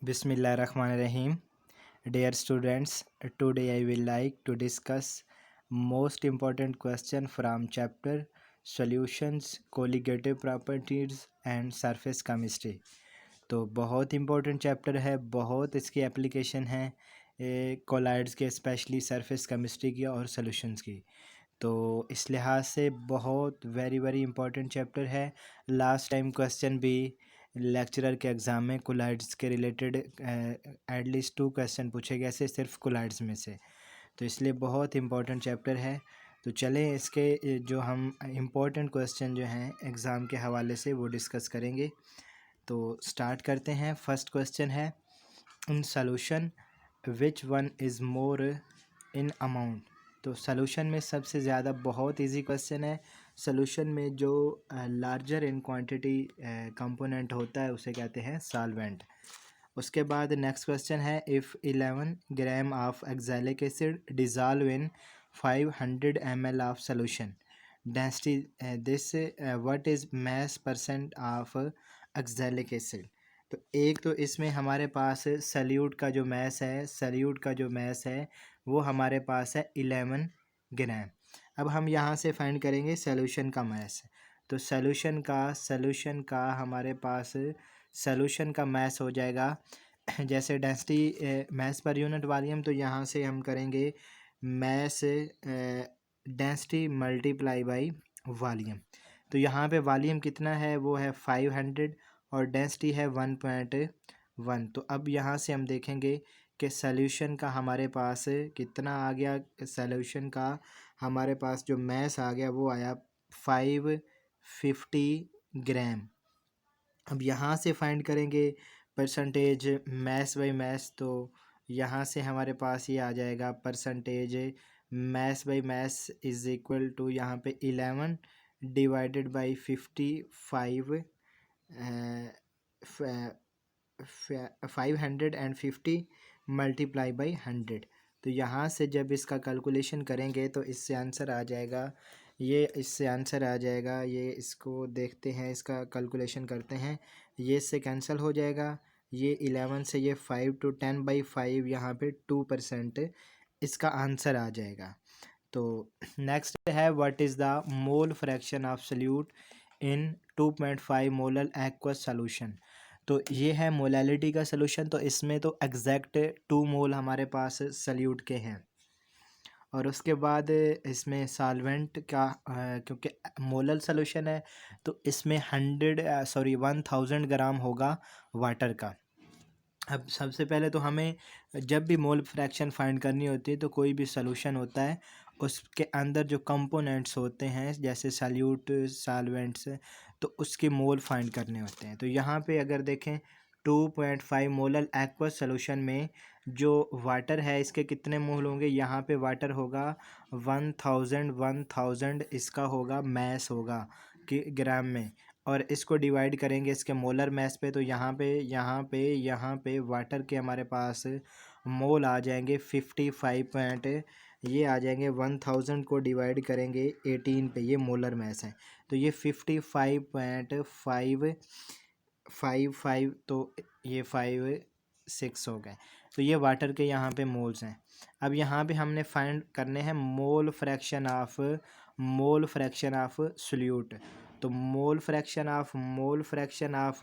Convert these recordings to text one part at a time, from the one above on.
Bismillahirrahmanirrahim. Dear students, today I will like to discuss most important question from chapter Solutions, Colligative Properties and Surface Chemistry. तो बहुत important chapter है, बहुत इसकी application है collides के, specially surface chemistry की और सॉल्यूशंस की। तो इस लिहाज से बहुत वेरी इम्पोर्टेंट चैप्टर है। लास्ट टाइम क्वेश्चन भी लेक्चरर के एग्ज़ाम में कोलाइड्स के रिलेटेड एटलीस्ट 2 क्वेश्चन पूछे गए थे सिर्फ कोलाइड्स में से, तो इसलिए बहुत इम्पोर्टेंट चैप्टर है। तो चलें इसके जो हम इम्पोर्टेंट क्वेश्चन जो हैं एग्ज़ाम के हवाले से वो डिस्कस करेंगे। तो स्टार्ट करते हैं। फर्स्ट क्वेश्चन है, in solution which one is more in amount. तो सॉल्यूशन में सबसे ज़्यादा, बहुत इजी क्वेश्चन है, सॉल्यूशन में जो लार्जर इन क्वांटिटी कंपोनेंट होता है उसे कहते हैं सॉल्वेंट। उसके बाद नेक्स्ट क्वेश्चन है, if 11 gram of oxalic acid dissolve in 500 ml of solution density this what is mass percent of oxalic acid. तो एक तो इसमें हमारे पास सल्यूट का जो मैस है वो हमारे पास है 11 ग्राम। अब हम यहाँ से फाइंड करेंगे सॉल्यूशन का मैस। तो सॉल्यूशन का हमारे पास सॉल्यूशन का मैस हो जाएगा जैसे density mass per unit volume, तो यहाँ से हम करेंगे mass density multiply by volume. तो यहाँ पे वॉल्यूम कितना है, वो है 500 और डेंसिटी है 1.1। तो अब यहाँ से हम देखेंगे कि सॉल्यूशन का हमारे पास कितना आ गया। सॉल्यूशन का हमारे पास जो मैस आ गया वो आया 550 ग्राम। अब यहाँ से फाइंड करेंगे परसेंटेज मैस बाई मैस, तो यहाँ से हमारे पास ये आ जाएगा percentage mass by mass is equal to यहाँ पे 11 डिवाइडेड बाई 55 550 मल्टीप्लाई बाई 100। तो यहाँ से जब इसका कैलकुलेशन करेंगे तो इससे आंसर आ जाएगा, ये इसको देखते हैं, इसका कैलकुलेशन करते हैं, ये इससे कैंसिल हो जाएगा, ये 11 से ये 5 to 10/5 यहाँ पे 2% इसका आंसर आ जाएगा। तो नेक्स्ट है, what is the mole fraction of solute in 2.5 molar aqueous solution. तो ये है मोलैलिटी का सॉल्यूशन। तो इसमें तो एग्जैक्ट 2 मोल हमारे पास सल्यूट के हैं। और उसके बाद इसमें सॉल्वेंट का क्योंकि मोलर सॉल्यूशन है तो इसमें 1000 ग्राम होगा वाटर का। अब सबसे पहले तो हमें जब भी मोल फ्रैक्शन फाइंड करनी होती है तो कोई भी सॉल्यूशन होता है उसके अंदर जो कंपोनेंट्स होते हैं जैसे सॉल्यूट सॉल्वेंट्स, तो उसके मोल फाइंड करने होते हैं। तो यहाँ पे अगर देखें 2.5 मोलर एक्वस सॉल्यूशन में जो वाटर है इसके कितने मोल होंगे, यहाँ पे वाटर होगा 1000 इसका होगा मैस होगा कि ग्राम में, और इसको डिवाइड करेंगे इसके मोलर मैस पे। तो यहाँ पे वाटर के हमारे पास मोल आ जाएंगे 55 ये आ जाएंगे 1000 को डिवाइड करेंगे 18 पे, ये मोलर मैस है। तो ये 55.555 तो ये 56 हो गए। तो ये वाटर के यहाँ पे मोल्स हैं। अब यहाँ पे हमने फाइंड करने हैं मोल फ्रैक्शन ऑफ सॉल्यूट। तो मोल फ्रैक्शन ऑफ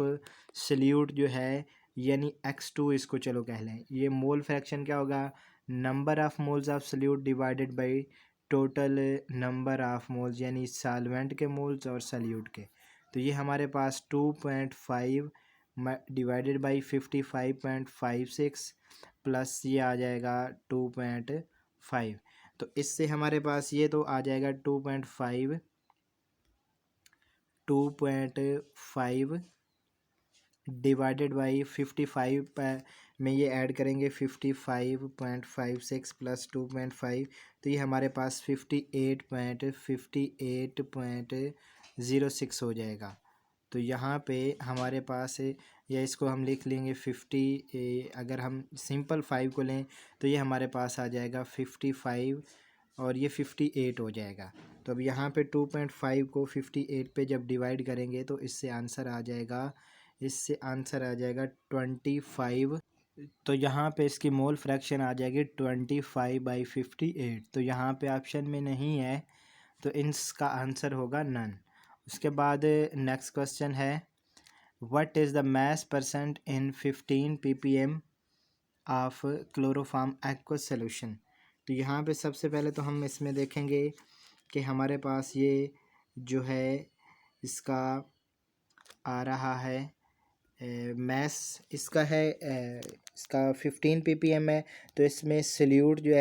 सल्यूट जो है यानी x2 इसको चलो कह लें। ये मोल फ्रैक्शन क्या होगा, number of moles of solute divided by total number of moles, यानी सॉल्वेंट के मोल्स और सल्यूट के। तो ये हमारे पास 2.5 डिवाइडेड बाई 55.56 प्लस ये आ जाएगा 2.5। तो इससे हमारे पास ये तो आ जाएगा 2.5 डिवाइडेड बाई 55 में ये ऐड करेंगे 55.56 प्लस 2.5, तो ये हमारे पास 58.06 हो जाएगा। तो यहाँ पे हमारे पास, या इसको हम लिख लेंगे 50, अगर हम सिंपल 5 को लें तो ये हमारे पास आ जाएगा 55 और ये 58 हो जाएगा। तो अब यहाँ पे 2.5 को 58 पे जब डिवाइड करेंगे तो इससे आंसर आ जाएगा 25 तो यहाँ पे इसकी मोल फ्रैक्शन आ जाएगी 25/58। तो यहाँ पे ऑप्शन में नहीं है, तो इसका आंसर होगा नन। उसके बाद नेक्स्ट क्वेश्चन है, what is the mass percent in 15 ppm of chloroform aqueous solution. तो यहाँ पे सबसे पहले तो हम इसमें देखेंगे कि हमारे पास ये जो है इसका आ रहा है मैस इसका है इसका 15 ppm है। तो इसमें सल्यूट जो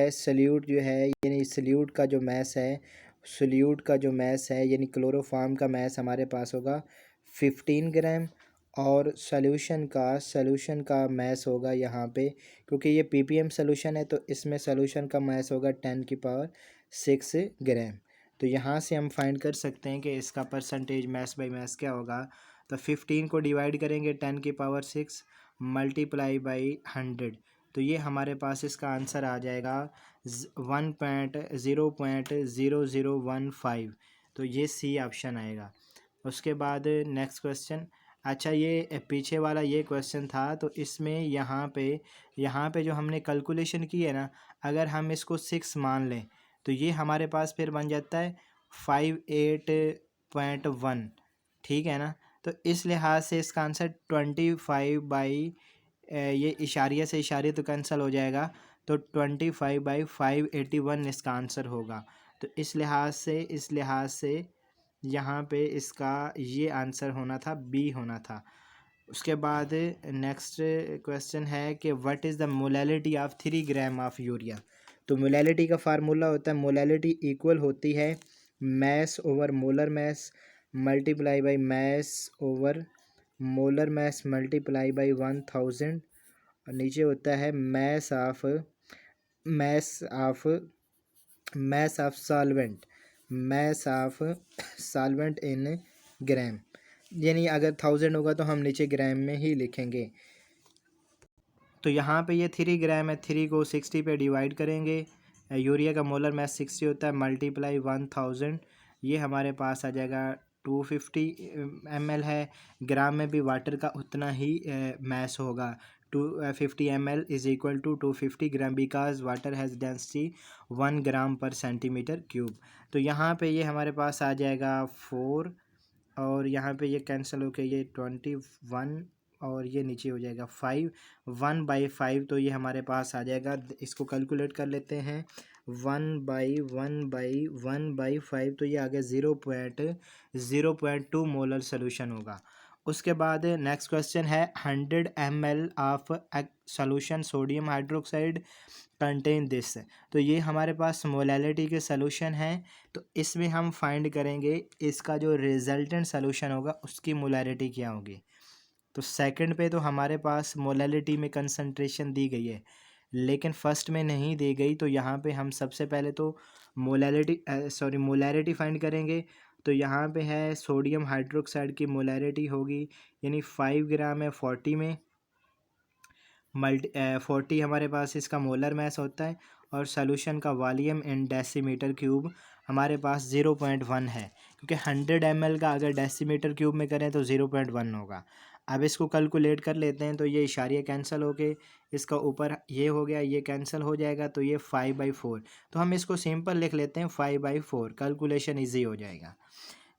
है यानी सल्यूट का जो मैस है, सल्यूट का जो मैस है यानी क्लोरोफॉर्म का मैस हमारे पास होगा 15 ग्राम। और सॉल्यूशन का मैस होगा यहाँ पे, क्योंकि ये ppm सॉल्यूशन है तो इसमें सॉल्यूशन का मैस होगा 10⁶ ग्राम। तो यहाँ से हम फाइंड कर सकते हैं कि इसका परसेंटेज मैस बाई मैस क्या होगा। तो 15 को डिवाइड करेंगे 10⁶ मल्टीप्लाई बाई 100, तो ये हमारे पास इसका आंसर आ जाएगा 1.0.0015। तो ये सी ऑप्शन आएगा। उसके बाद नेक्स्ट क्वेश्चन, अच्छा ये पीछे वाला ये क्वेश्चन था, तो इसमें यहाँ पे जो हमने कैलकुलेशन की है ना, अगर हम इसको 6 मान लें तो ये हमारे पास फिर बन जाता है 58.1, ठीक है ना। तो इस लिहाज से इसका आंसर 25 बाई ये इशारिया से इशारे तो कैंसिल हो जाएगा, तो 25/581 इसका आंसर होगा। तो इस लिहाज से यहाँ पे इसका ये आंसर होना था, बी होना था। उसके बाद नेक्स्ट क्वेश्चन है कि what is the molality of 3 gram of urea. तो मोलैलिटी का फार्मूला होता है, मोलैलिटी इक्वल होती है mass over molar mass multiply by mass over molar mass multiply by 1000, और नीचे होता है mass of solvent in gram, यानी अगर 1000 होगा तो हम नीचे ग्राम में ही लिखेंगे। तो यहाँ पे ये 3 ग्राम है, 3 को 60 पे डिवाइड करेंगे, यूरिया का मोलर मैस 60 होता है, मल्टीप्लाई 1000, ये हमारे पास आ जाएगा 250 ml है। ग्राम में भी वाटर का उतना ही मैस होगा, 250 ml is equal to 250 gram, because water has density 1 gram per centimetre cube. तो यहाँ पे ये हमारे पास आ जाएगा 4, और यहाँ पे ये कैंसिल होके ये 21, और ये नीचे हो जाएगा 5, 1/5, तो ये हमारे पास आ जाएगा। इसको कैलकुलेट कर लेते हैं, 1/1/1/5, तो ये आ गया 0.2 मोलर सोल्यूशन होगा। उसके बाद नेक्स्ट क्वेश्चन है, 100 ml of solution sodium hydroxide contain this. तो ये हमारे पास मोलैलिटी के सोल्यूशन है, तो इसमें हम फाइंड करेंगे इसका जो रिजल्टेंट सोल्यूशन होगा उसकी मोलैलिटी क्या होगी। तो सेकंड पे तो हमारे पास मोलैलिटी में कंसंट्रेशन दी गई है, लेकिन फर्स्ट में नहीं दी गई। तो यहाँ पे हम सबसे पहले तो मोलैरिटी फाइंड करेंगे। तो यहाँ पे है सोडियम हाइड्रोक्साइड की मोलैरिटी होगी, यानी 5 ग्राम है 40 में 40 हमारे पास इसका मोलर मैस होता है, और सॉल्यूशन का वॉल्यूम इन डेसीमीटर क्यूब हमारे पास 0.1 है, क्योंकि 100 ml का अगर डेसीमीटर क्यूब में करें तो 0.1 होगा। अब इसको कैलकुलेट कर लेते हैं, तो ये इशारिया कैंसिल हो के इसका ऊपर ये हो गया, ये कैंसिल हो जाएगा, तो ये 5/4। तो हम इसको सिंपल लिख लेते हैं 5/4, कैलकुलेशन ईजी हो जाएगा,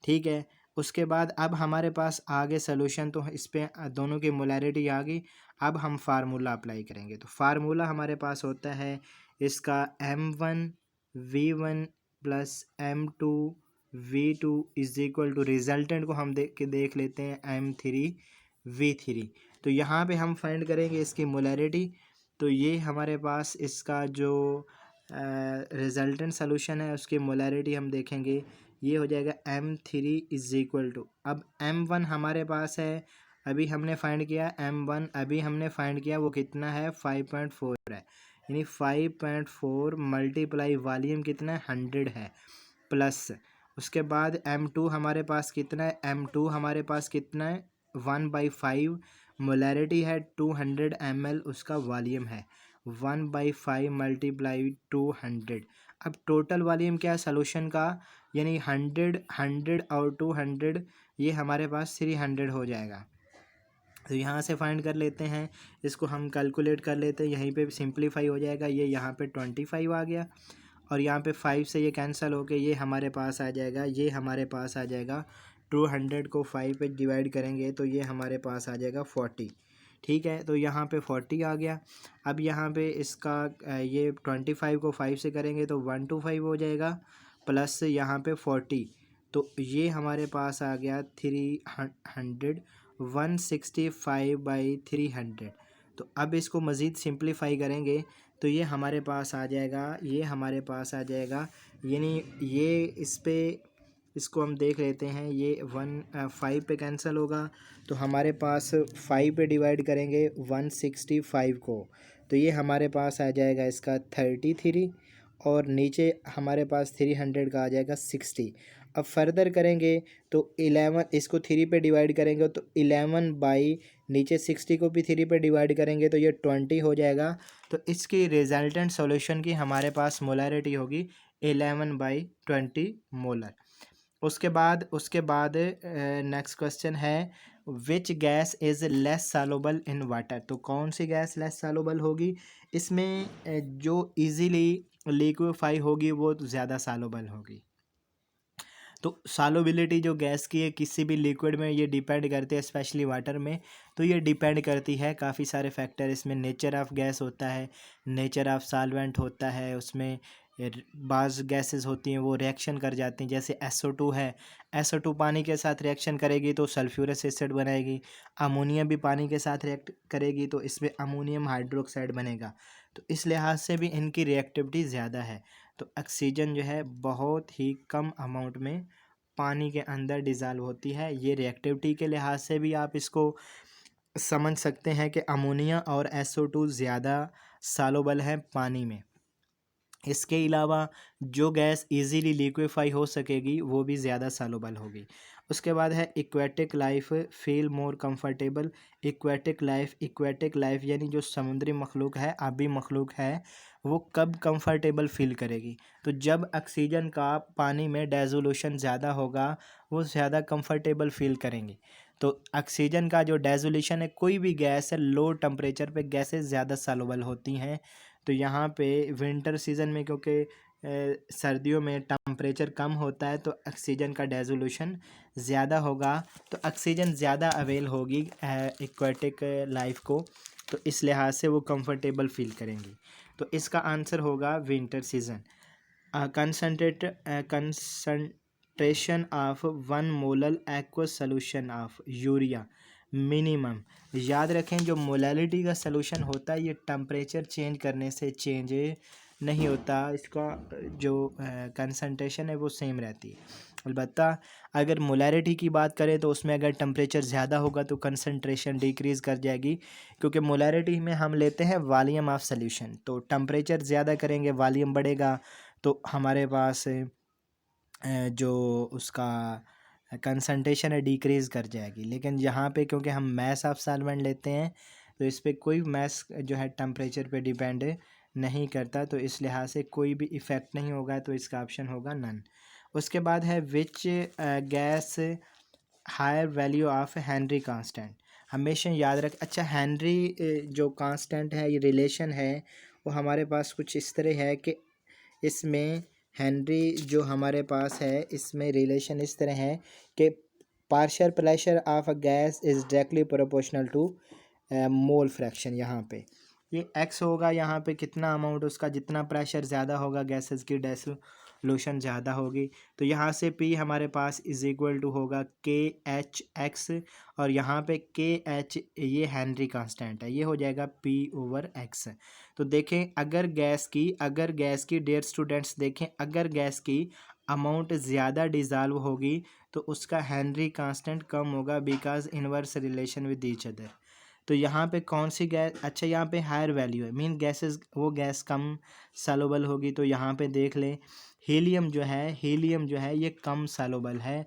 ठीक है। उसके बाद अब हमारे पास आगे सोल्यूशन, तो इस पर दोनों की मोलैरिटी आ गई। अब हम फार्मूला अप्लाई करेंगे, तो फार्मूला हमारे पास होता है इसका M1V1 plus M2V2 is equal to, resultant को हम देख लेते हैं M3V3। तो यहाँ पे हम फाइंड करेंगे इसकी मोलैरिटी। तो ये हमारे पास इसका जो रिजल्टेंट सोल्यूशन है उसकी मोलैरिटी हम देखेंगे, ये हो जाएगा M3 इज इक्वल टू, अब M1 हमारे पास है, अभी हमने फाइंड किया M1, अभी हमने फाइंड किया वो कितना है 5.4 है, यानी 5.4 मल्टीप्लाई वॉल्यूम कितना है 100 है, प्लस उसके बाद M2 हमारे पास कितना है, M2 हमारे पास कितना है 1/5, मोलैरिटी है 200 ml, उसका वॉल्यूम है 1/5 मल्टीप्लाई 200। अब टोटल वॉल्यूम क्या है सोल्यूशन का, यानी 100 100 और 200, ये हमारे पास 300 हो जाएगा। तो यहाँ से फाइंड कर लेते हैं, इसको हम कैलकुलेट कर लेते हैं, यहीं पे सिंप्लीफाई हो जाएगा। ये यहाँ पे 25 आ गया और यहाँ पे 5 से ये कैंसिल होके ये हमारे पास आ जाएगा, ये हमारे पास आ जाएगा 200 को 5 पे डिवाइड करेंगे तो ये हमारे पास आ जाएगा 40। ठीक है, तो यहाँ पे 40 आ गया। अब यहाँ पे इसका ये 25 को 5 से करेंगे तो 125 हो जाएगा, प्लस यहाँ पे 40, तो ये हमारे पास आ गया 300, 165/300। तो अब इसको मज़ीद सिंप्लीफाई करेंगे तो ये हमारे पास आ जाएगा, ये हमारे पास आ जाएगा, यानी ये इस पे इसको हम देख लेते हैं, ये 5 पे कैंसिल होगा तो हमारे पास 5 पे डिवाइड करेंगे 165 को, तो ये हमारे पास आ जाएगा इसका 33 और नीचे हमारे पास 300 का आ जाएगा 60। अब फर्दर करेंगे तो 11, इसको 3 पे डिवाइड करेंगे तो 11 बाई नीचे 60 को भी 3 पे डिवाइड करेंगे तो ये 20 हो जाएगा। तो इसकी रिजल्टेंट सॉल्यूशन की हमारे पास मोलरिटी होगी 11/20 मोलर। उसके बाद नेक्स्ट क्वेश्चन है, which gas is less soluble in water. तो कौन सी गैस लेस सॉल्युबल होगी इसमें, जो इजीली लिक्विफाई होगी वो ज़्यादा सॉल्युबल होगी। तो सॉल्युबिलिटी जो गैस की है किसी भी लिक्विड में, ये डिपेंड करती है, स्पेशली वाटर में। तो ये डिपेंड करती है काफ़ी सारे फैक्टर, इसमें नेचर ऑफ गैस होता है, नेचर ऑफ सॉल्वेंट होता है, उसमें बाज़ गैसेस होती हैं वो रिएक्शन कर जाती हैं, जैसे SO2 है, SO2 पानी के साथ रिएक्शन करेगी तो सल्फ्यूरस एसिड बनाएगी। अमोनिया भी पानी के साथ रिएक्ट करेगी तो इसमें अमोनियम हाइड्रोक्साइड बनेगा। तो इस लिहाज से भी इनकी रिएक्टिविटी ज़्यादा है। तो ऑक्सीजन जो है बहुत ही कम अमाउंट में पानी के अंदर डिज़ाल्व होती है। ये रिएक्टिविटी के लिहाज से भी आप इसको समझ सकते हैं कि अमोनिया और SO2 ज़्यादा सॉल्युबल हैं पानी में। इसके अलावा जो गैस इजीली लिक्विफाई हो सकेगी वो भी ज़्यादा सॉल्युबल होगी। उसके बाद है aquatic life feel more comfortable. Aquatic life यानी जो समुद्री मखलूक है, आबी मखलूक है, वो कब कंफर्टेबल फील करेगी, तो जब ऑक्सीजन का पानी में डेजोल्यूशन ज़्यादा होगा वो ज़्यादा कंफर्टेबल फील करेंगे। तो ऑक्सीजन का जो डेजोल्यूशन है, कोई भी गैस है लो टेम्परेचर पे गैसेस ज़्यादा सॉल्युबल होती हैं। तो यहाँ पे विंटर सीज़न में क्योंकि सर्दियों में टेम्परेचर कम होता है तो ऑक्सीजन का डेजोल्यूशन ज़्यादा होगा, तो ऑक्सीजन ज़्यादा अवेल होगी एक्वेटिक लाइफ को, तो इस लिहाज से वो कंफर्टेबल फील करेंगी। तो इसका आंसर होगा winter season. Concentration of 1 molar aqueous solution of urea minimum. याद रखें जो मोलैलिटी का सोल्यूशन होता है ये टेम्परेचर चेंज करने से चेंज नहीं होता, इसका जो कंसंट्रेशन है वो सेम रहती है। अलबत्ता अगर मोलैरिटी की बात करें तो उसमें अगर टेम्परेचर ज़्यादा होगा तो कंसंट्रेशन डिक्रीज़ कर जाएगी, क्योंकि मोलैरिटी में हम लेते हैं वॉल्यूम ऑफ सोल्यूशन, तो टेम्परेचर ज़्यादा करेंगे वॉल्यूम बढ़ेगा तो हमारे पास जो उसका कंसंट्रेशन है डिक्रीज़ कर जाएगी। लेकिन यहाँ पे क्योंकि हम मैस ऑफ सॉल्वेंट लेते हैं तो इस पर कोई मैस जो है टेम्परेचर पे डिपेंड नहीं करता, तो इस लिहाज से कोई भी इफ़ेक्ट नहीं होगा, तो इसका ऑप्शन होगा नन। उसके बाद है which gas higher value of Henry constant. हमेशा याद रख, अच्छा हेनरी जो कांस्टेंट है, ये रिलेशन है वो हमारे पास कुछ इस तरह है कि इसमें हेनरी जो हमारे पास है इसमें रिलेशन इस तरह है कि partial pressure of a gas is directly proportional to mole fraction. यहाँ पे ये x होगा, यहाँ पे कितना अमाउंट उसका, जितना प्रेशर ज़्यादा होगा गैसेस की डेसोल्यूशन ज़्यादा होगी, तो यहाँ से P हमारे पास इज़ इक्वल टू होगा KH(x) और यहाँ पे KH ये हेनरी कांस्टेंट है, ये हो जाएगा P/x। तो देखें अगर गैस की डियर स्टूडेंट्स देखें, अगर गैस की अमाउंट ज़्यादा डिज़ाल्व होगी तो उसका हेनरी कांस्टेंट कम होगा, because inverse relation with each other. तो यहाँ पे कौन सी गैस, अच्छा यहाँ पे हायर वैल्यू है, मीन गैसेस वो गैस कम सॉल्युबल होगी, तो यहाँ पे देख लें हीलियम जो है ये कम सॉल्युबल है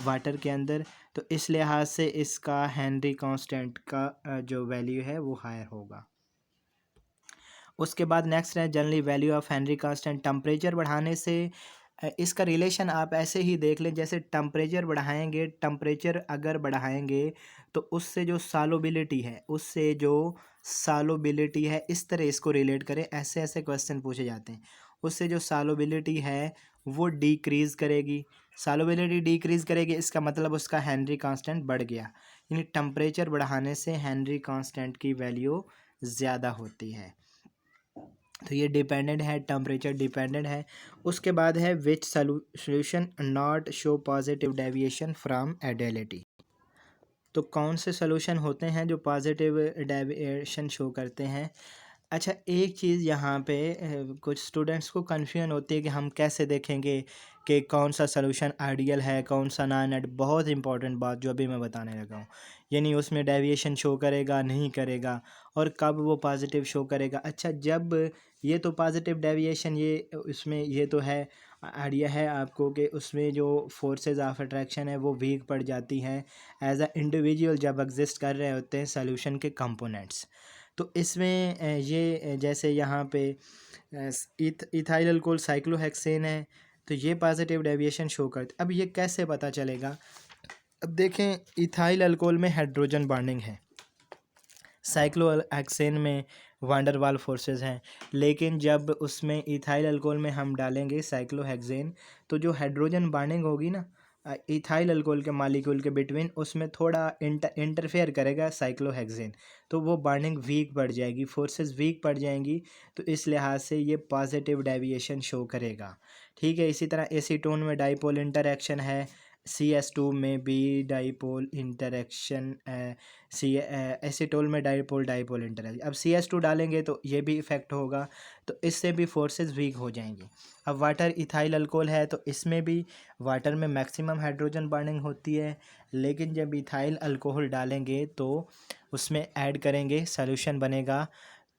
वाटर के अंदर, तो इस लिहाज से इसका हेनरी कांस्टेंट का जो वैल्यू है वो हायर होगा। उसके बाद नेक्स्ट है generally value of Henry constant. Temperature बढ़ाने से इसका रिलेशन आप ऐसे ही देख लें, जैसे टेम्परेचर बढ़ाएंगे, टेम्परेचर अगर बढ़ाएंगे तो उससे जो सॉल्युबिलिटी है, इस तरह इसको रिलेट करें, ऐसे ऐसे क्वेश्चन पूछे जाते हैं। उससे जो सॉल्युबिलिटी है वो डिक्रीज़ करेगी, सॉल्युबिलिटी डिक्रीज़ करेगी, इसका मतलब उसका हेनरी कांस्टेंट बढ़ गया, यानी टेम्परेचर बढ़ाने से हेनरी कांस्टेंट की वैल्यू ज़्यादा होती है। तो ये डिपेंडेंट है, टेम्परेचर डिपेंडेंट है। उसके बाद है which solution not show positive deviation from ideality. तो कौन से सोल्यूशन होते हैं जो पॉजिटिव डेविएशन शो करते हैं। अच्छा, एक चीज़ यहाँ पे कुछ स्टूडेंट्स को कन्फ्यूजन होती है कि हम कैसे देखेंगे कि कौन सा सलूशन आइडियल है, कौन सा नॉन आइडियल। बहुत इंपॉर्टेंट बात जो अभी मैं बताने लगा हूँ, यानी उसमें डेविएशन शो करेगा नहीं करेगा, और कब वो पॉजिटिव शो करेगा। अच्छा, जब ये तो पॉजिटिव डेविएशन, ये उसमें ये तो है आइडिया है आपको कि उसमें जो फोर्सेस ऑफ अट्रैक्शन है वो वीक पड़ जाती हैं एज अ इंडिविजुअल जब एग्जिस्ट कर रहे होते हैं सॉल्यूशन के कंपोनेंट्स। तो इसमें ये जैसे यहाँ पे इथाइल अल्कोहल साइक्लोहेक्सेन है, तो ये पॉजिटिव डेविएशन शो करते। अब ये कैसे पता चलेगा। अब देखें, इथाइल अल्कोहल में हाइड्रोजन बॉन्डिंग है, साइक्लोहेक्सेन में वांडरवाल फोर्सेस हैं, लेकिन जब उसमें इथाइल अल्कोहल में हम डालेंगे साइक्लोहेक्सेन, तो जो हाइड्रोजन बॉन्डिंग होगी ना इथाइल अल्कोहल के मॉलिक्यूल के बिटवीन, उसमें थोड़ा इंटरफेयर करेगा साइक्लोहेक्सेन, तो वो बॉन्डिंग वीक पड़ जाएगी, फोर्सेस वीक पड़ जाएंगी, तो इस लिहाज से ये पॉजिटिव डेविएशन शो करेगा। ठीक है, इसी तरह एसीटोन में डाइपोल इंटरेक्शन है, CS2 में भी डाइपोल इंटरेक्शन, एसीटोल में डाइपोल डाइपोल इंटरेक्शन। अब CS2 डालेंगे तो ये भी इफ़ेक्ट होगा, तो इससे भी फोर्सेस वीक हो जाएंगी। अब वाटर इथाइल अल्कोहल है, तो इसमें भी वाटर में मैक्सिमम हाइड्रोजन बॉन्डिंग होती है, लेकिन जब इथाइल अल्कोहल डालेंगे तो उसमें ऐड करेंगे, सॉल्यूशन बनेगा,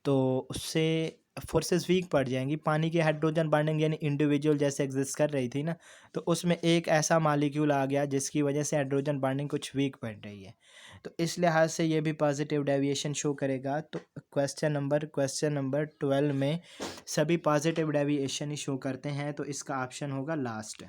तो उससे फोर्सेस वीक पड़ जाएंगी। पानी की हाइड्रोजन बॉन्डिंग यानी इंडिविजुअल जैसे एग्जिस्ट कर रही थी ना, तो उसमें एक ऐसा मॉलिक्यूल आ गया जिसकी वजह से हाइड्रोजन बॉन्डिंग कुछ वीक पड़ रही है, तो इस लिहाज से ये भी पॉजिटिव डेविएशन शो करेगा। तो क्वेश्चन नंबर 12 में सभी पॉजिटिव डेविएशन ही शो करते हैं, तो इसका ऑप्शन होगा लास्ट।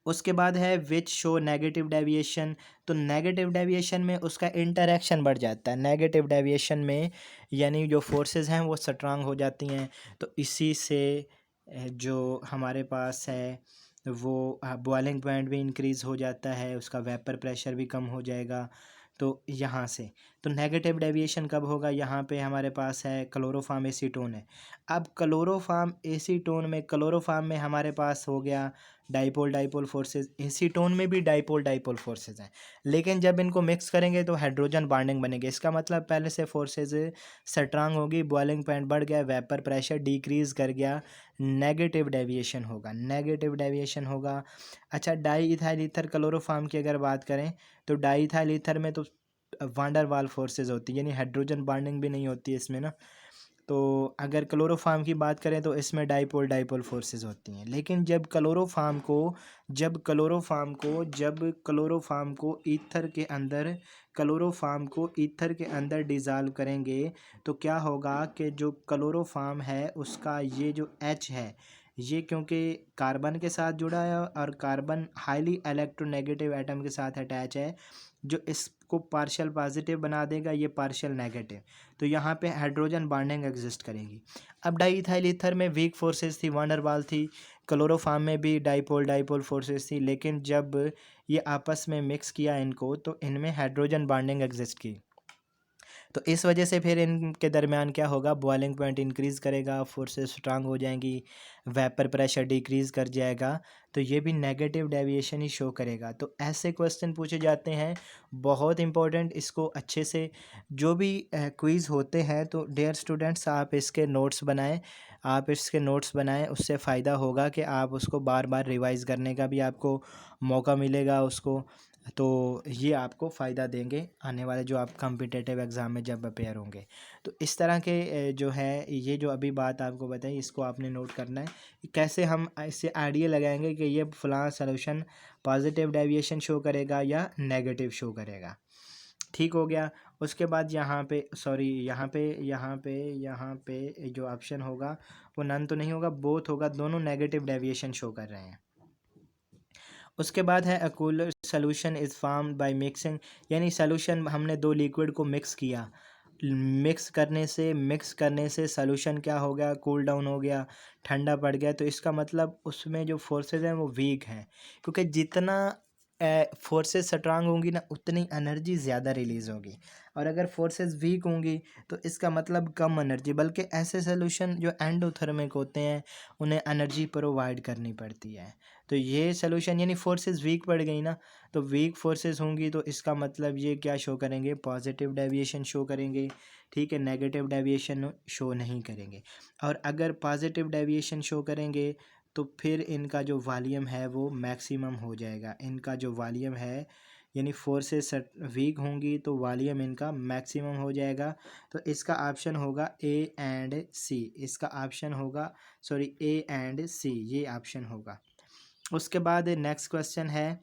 उसके बाद है विच शो नेगेटिव डेविएशन। तो नेगेटिव डेविएशन में उसका इंटरेक्शन बढ़ जाता है, नेगेटिव डेविएशन में यानी जो फोर्सेस हैं वो स्ट्रांग हो जाती हैं, तो इसी से जो हमारे पास है वो बॉइलिंग पॉइंट भी इंक्रीज़ हो जाता है, उसका वेपर प्रेशर भी कम हो जाएगा। तो यहाँ से तो नेगेटिव डेविएशन कब होगा, यहाँ पे हमारे पास है क्लोरोफॉर्म एसीटोन है। अब क्लोरोफॉर्म में हमारे पास हो गया डाइपोल डाइपोल फोर्सेस, एसीटोन में भी डाइपोल डाइपोल फोर्सेस हैं, लेकिन जब इनको मिक्स करेंगे तो हाइड्रोजन बॉन्डिंग बनेगी। इसका मतलब पहले से फोर्सेस स्ट्रांग होगी, बॉइलिंग पॉइंट बढ़ गया, वेपर प्रेशर डिक्रीज कर गया, नेगेटिव डेविएशन होगा, नेगेटिव डेविएशन होगा। अच्छा, डाई इथाइल ईथर क्लोरोफॉर्म की अगर बात करें, तो डाई इथाइल ईथर में तो वांडरवाल फोर्सेस होती है, यानी हाइड्रोजन बॉन्डिंग भी नहीं होती है इसमें ना। तो अगर क्लोरोफॉर्म की बात करें तो इसमें डाइपोल डाइपोल फोर्सेस होती हैं, लेकिन जब क्लोरोफॉर्म को ईथर के अंदर डिज़ाल्व करेंगे, तो क्या होगा कि जो क्लोरोफॉर्म है उसका ये जो H है, ये क्योंकि कार्बन के साथ जुड़ा है और कार्बन हाईली इलेक्ट्रोनेगेटिव एटम के साथ अटैच है, जो इसको पार्शियल पॉजिटिव बना देगा, ये पार्शियल नेगेटिव, तो यहाँ पे हाइड्रोजन बॉन्डिंग एग्जिस्ट करेगी। अब डाईइथाइल ईथर में वीक फोर्सेस थी, वांडरवाल थी, क्लोरोफॉर्म में भी डाइपोल डाइपोल फोर्सेस थी, लेकिन जब ये आपस में मिक्स किया इनको, तो इनमें हाइड्रोजन बॉन्डिंग एग्जिस्ट की, तो इस वजह से फिर इनके दरमियान क्या होगा, बॉइलिंग पॉइंट इंक्रीज़ करेगा, फोर्सेस स्ट्रांग हो जाएंगी, वेपर प्रेशर डिक्रीज़ कर जाएगा, तो ये भी नेगेटिव डेविएशन ही शो करेगा। तो ऐसे क्वेश्चन पूछे जाते हैं, बहुत इंपॉर्टेंट, इसको अच्छे से जो भी क्विज़ होते हैं, तो डियर स्टूडेंट्स आप इसके नोट्स बनाएं, उससे फ़ायदा होगा कि आप उसको बार बार रिवाइज़ करने का भी आपको मौका मिलेगा उसको, तो ये आपको फ़ायदा देंगे आने वाले जो आप कॉम्पिटिटिव एग्ज़ाम में जब अपेयर होंगे। तो इस तरह के जो है ये जो अभी बात आपको बताई, इसको आपने नोट करना है कि कैसे हम इससे आइडिया लगाएंगे कि ये फलां सॉल्यूशन पॉजिटिव डेविएशन शो करेगा या नेगेटिव शो करेगा। ठीक हो गया। उसके बाद यहाँ पे सॉरी यहाँ पे जो ऑप्शन होगा वो नन तो नहीं होगा, बोथ होगा, दोनों नेगेटिव डेविएशन शो कर रहे हैं। उसके बाद है a cooler solution is formed by mixing, यानी सोल्यूशन हमने दो लिक्विड को मिक्स किया, मिक्स करने से सोल्यूशन क्या हो गया, कूल डाउन हो गया, ठंडा पड़ गया। तो इसका मतलब उसमें जो फोर्सेज हैं वो वीक हैं, क्योंकि जितना फोर्सेस स्ट्रांग होंगी ना उतनी एनर्जी ज़्यादा रिलीज़ होगी, और अगर फोर्सेस वीक होंगी तो इसका मतलब कम एनर्जी। बल्कि ऐसे सोल्यूशन जो एंडोथर्मिक होते हैं उन्हें एनर्जी प्रोवाइड करनी पड़ती है। तो ये सोल्यूशन यानी फोर्सेस वीक पड़ गई ना, तो वीक फोर्सेस होंगी तो इसका मतलब ये क्या शो करेंगे, पॉजिटिव डेविएशन शो करेंगे, ठीक है, नेगेटिव डेविएशन शो नहीं करेंगे। और अगर पॉजिटिव डेविएशन शो करेंगे तो फिर इनका जो वॉल्यूम है वो मैक्सिमम हो जाएगा। इनका जो वॉल्यूम है यानी फोर्सेस वीक होंगी तो वॉल्यूम इनका मैक्सिमम हो जाएगा। तो इसका ऑप्शन होगा ए एंड सी, इसका ऑप्शन होगा ए एंड सी, ये ऑप्शन होगा। उसके बाद नेक्स्ट क्वेश्चन है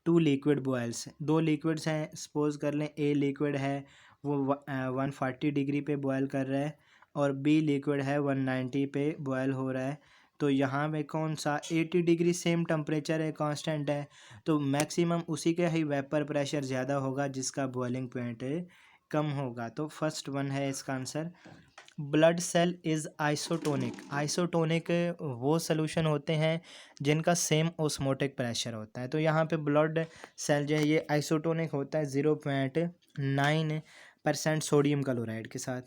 टू लिक्विड बॉयल्स, दो लिक्विड्स हैं, सपोज कर लें ए लिक्विड है वो 140 डिग्री पे बॉयल कर रहा है और बी लिक्विड है 190 पे बॉयल हो रहा है। तो यहाँ पे कौन सा 80 डिग्री सेम टेम्परेचर है, कांस्टेंट है, तो मैक्सिमम उसी के ही वेपर प्रेशर ज़्यादा होगा जिसका बॉइलिंग पॉइंट कम होगा। तो फर्स्ट वन है इसका आंसर। Blood cell is isotonic, isotonic वो सोल्यूशन होते हैं जिनका सेम ओस्मोटिक प्रेशर होता है। तो यहाँ पे ब्लड सेल जो है ये आइसोटोनिक होता है 0.9% सोडियम क्लोराइड के साथ।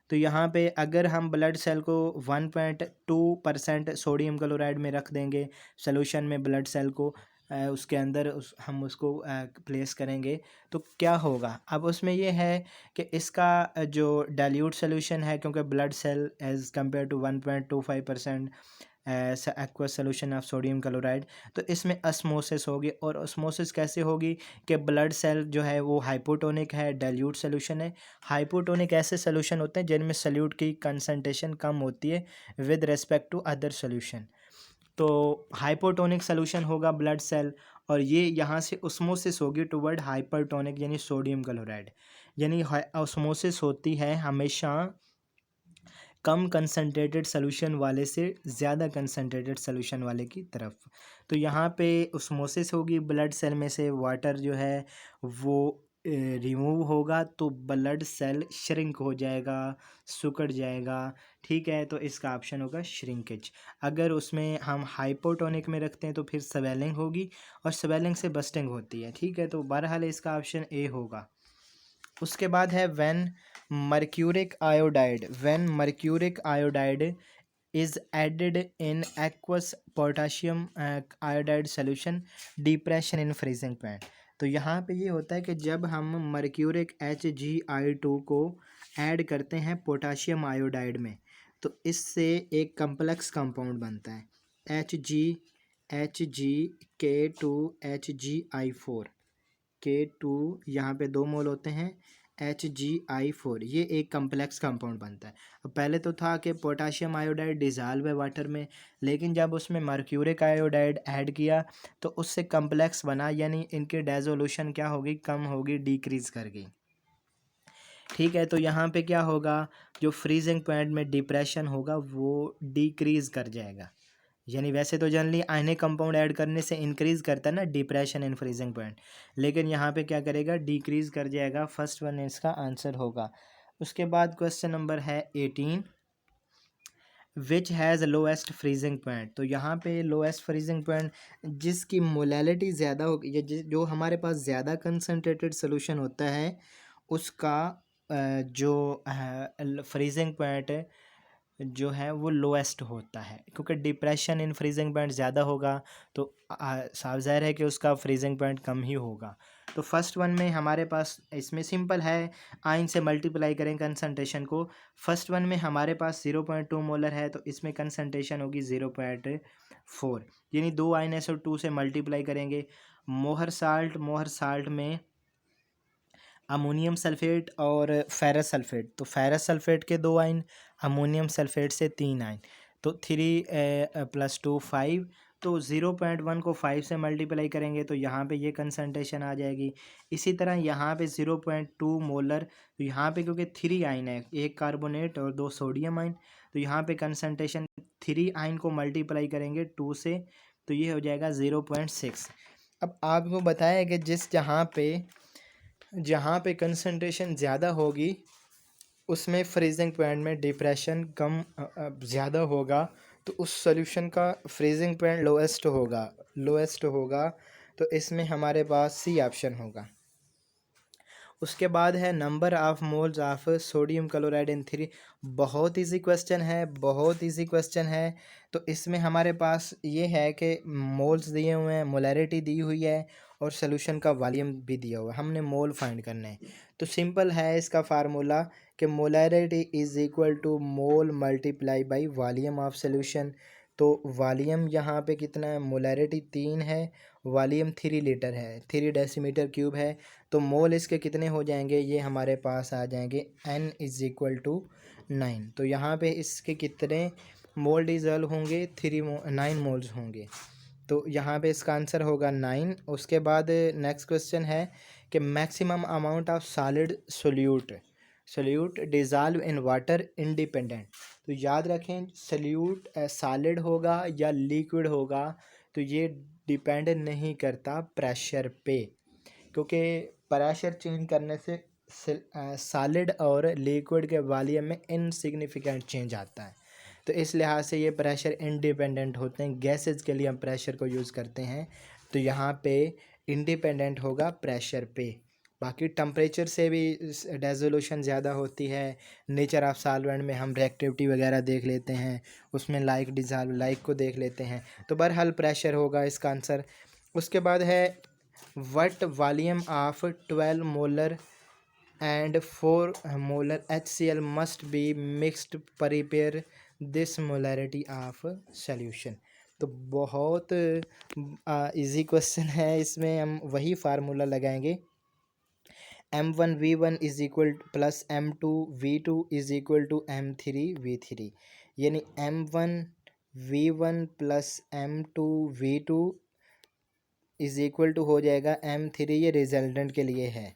तो यहाँ पे अगर हम ब्लड सेल को 1.2% सोडियम क्लोराइड में रख देंगे सोल्यूशन में, ब्लड सेल को उसके अंदर हम उसको प्लेस करेंगे तो क्या होगा। अब उसमें ये है कि इसका जो डाइल्यूट सोल्यूशन है, क्योंकि blood cell as compare to 1.25% aqueous solution of sodium chloride, तो इसमें अस्मोसिस होगी। और अस्मोसिस कैसे होगी कि ब्लड सेल जो है वो हाइपोटोनिक है, डाइल्यूट सोल्यूशन है। हाइपोटोनिक ऐसे सोल्यूशन होते हैं जिनमें सल्यूट की कंसनट्रेशन कम होती है with respect to other solution. तो हाइपोटोनिक सोल्यूशन होगा ब्लड सेल, और ये यहाँ से ओस्मोसिस होगी टुवर्ड हाइपरटोनिक यानी सोडियम क्लोराइड। यानी ओस्मोसिस होती है हमेशा कम कंसनट्रेटेड सोल्यूशन वाले से ज़्यादा कंसनट्रेटेड सोल्यूशन वाले की तरफ। तो यहाँ पे ओस्मोसिस होगी, ब्लड सेल में से वाटर जो है वो रिमूव होगा तो ब्लड सेल श्रिंक हो जाएगा, सिकुड़ जाएगा, ठीक है। तो इसका ऑप्शन होगा श्रिंकेज। अगर उसमें हम हाइपोटोनिक में रखते हैं तो फिर स्वेलिंग होगी और स्वेलिंग से बस्टिंग होती है, ठीक है। तो बहरहाल इसका ऑप्शन ए होगा। उसके बाद है when mercuric iodide is added in aqueous potassium iodide solution depression in freezing point. तो यहाँ पे ये होता है कि जब हम मर्क्यूरिक HgI2 को ऐड करते हैं पोटाशियम आयोडाइड में तो इससे एक कम्प्लेक्स कंपाउंड बनता है Hg K2 यहाँ पे 2 मोल होते हैं, HgI4 ये एक कम्प्लेक्स कंपाउंड बनता है। अब पहले तो था कि पोटाशियम आयोडाइड डिज़ाल्व है वाटर में, लेकिन जब उसमें मर्क्यूरिक आयोडाइड ऐड किया तो उससे कम्प्लेक्स बना, यानी इनकी डेजोल्यूशन क्या होगी, कम होगी, डिक्रीज़ कर गई, ठीक है। तो यहाँ पे क्या होगा, जो फ्रीजिंग पॉइंट में डिप्रेशन होगा वो डिक्रीज़ कर जाएगा। यानी वैसे तो जनरली आयनिक कंपाउंड ऐड करने से इंक्रीज करता है ना डिप्रेशन इन फ्रीजिंग पॉइंट, लेकिन यहाँ पे क्या करेगा, डिक्रीज कर जाएगा। फर्स्ट वन इसका आंसर होगा। उसके बाद क्वेश्चन नंबर है 18, which has lowest freezing point. तो यहाँ पे लोएस्ट फ्रीजिंग पॉइंट जिसकी मोलैलिटी ज़्यादा होगी, जो हमारे पास ज़्यादा कंसनट्रेटेड सोल्यूशन होता है उसका जो फ्रीजिंग पॉइंट जो है वो लोएस्ट होता है, क्योंकि डिप्रेशन इन फ्रीजिंग पॉइंट ज़्यादा होगा तो साफ ज़ाहिर है कि उसका फ्रीजिंग पॉइंट कम ही होगा। तो फर्स्ट वन में हमारे पास इसमें सिंपल है, आयन से मल्टीप्लाई करें कंसनट्रेशन को। फर्स्ट वन में हमारे पास 0.2 मोलर है तो इसमें कंसनट्रेशन होगी 0.4, यानी 2 आयन SO2 से मल्टीप्लाई करेंगे। मोहर साल्ट में अमोनियम सल्फेट और फेरस सल्फेट, तो फेरस सल्फेट के 2 आयन, अमोनियम सल्फेट से 3 आयन, तो 3 + 2 5, तो 0.1 को 5 से मल्टीप्लाई करेंगे तो यहाँ पे ये कंसंट्रेशन आ जाएगी। इसी तरह यहाँ पे 0.2 मोलर, तो यहाँ पे क्योंकि 3 आयन है, एक कार्बोनेट और 2 सोडियम आयन, तो यहाँ पे कंसंट्रेशन 3 आयन को मल्टीप्लाई करेंगे 2 से, तो ये हो जाएगा 0.6। अब आपको बताया कि जहाँ पे कंसंट्रेशन ज़्यादा होगी उसमें फ्रीजिंग पॉइंट में डिप्रेशन कम ज़्यादा होगा, तो उस सॉल्यूशन का फ्रीजिंग पॉइंट लोएस्ट होगा, तो इसमें हमारे पास सी ऑप्शन होगा। उसके बाद है number of moles of sodium chloride in 3। बहुत इजी क्वेश्चन है। तो इसमें हमारे पास ये है कि मोल्स दिए हुए हैं, मोलैरिटी दी हुई है और सोल्यूशन का वॉल्यूम भी दिया हुआ है, हमने मोल फाइंड करना है। तो सिंपल है इसका फार्मूला कि molarity is equal to mole multiply by volume of solution. तो वॉल्यूम यहाँ पे कितना है, मोलैरिटी 3 है, वॉल्यूम 3 लीटर है, 3 डेसीमीटर क्यूब है, तो मोल इसके कितने हो जाएंगे, ये हमारे पास आ जाएंगे n इज़ इक्वल टू 9। तो यहाँ पे इसके कितने मोल डिजॉल्व होंगे, 9 मोल्स होंगे, तो यहाँ पे इसका आंसर होगा 9। उसके बाद नेक्स्ट क्वेश्चन है कि maximum amount of solid solute dissolve in water independent. तो याद रखें सोल्यूट सॉलिड होगा या लिक्विड होगा, तो ये डिपेंड नहीं करता प्रेशर पे, क्योंकि प्रेशर चेंज करने से सॉलिड और लिक्विड के वॉल्यूम में इनसिग्निफिकेंट चेंज आता है। तो इस लिहाज से ये प्रेशर इंडिपेंडेंट होते हैं। गैसेज के लिए हम प्रेशर को यूज़ करते हैं, तो यहाँ पे इंडिपेंडेंट होगा प्रेशर पे। बाकी टेम्परेचर से भी रेजोल्यूशन ज़्यादा होती है। नेचर ऑफ सॉल्वेंट में हम रिएक्टिविटी वगैरह देख लेते हैं, उसमें लाइक को देख लेते हैं, तो बहरहाल प्रेशर होगा इसका आंसर। उसके बाद है what volume of 12 molar and 4 molar HCl must be mixed prepare this molarity of solution. तो बहुत इजी क्वेश्चन है, इसमें हम वही फार्मूला लगाएंगे, M1V1 is equal plus M2V2 is equal to M3V3, यानी M1V1 plus M2V2 is equal to हो जाएगा M3, ये रिजल्टेंट के लिए है।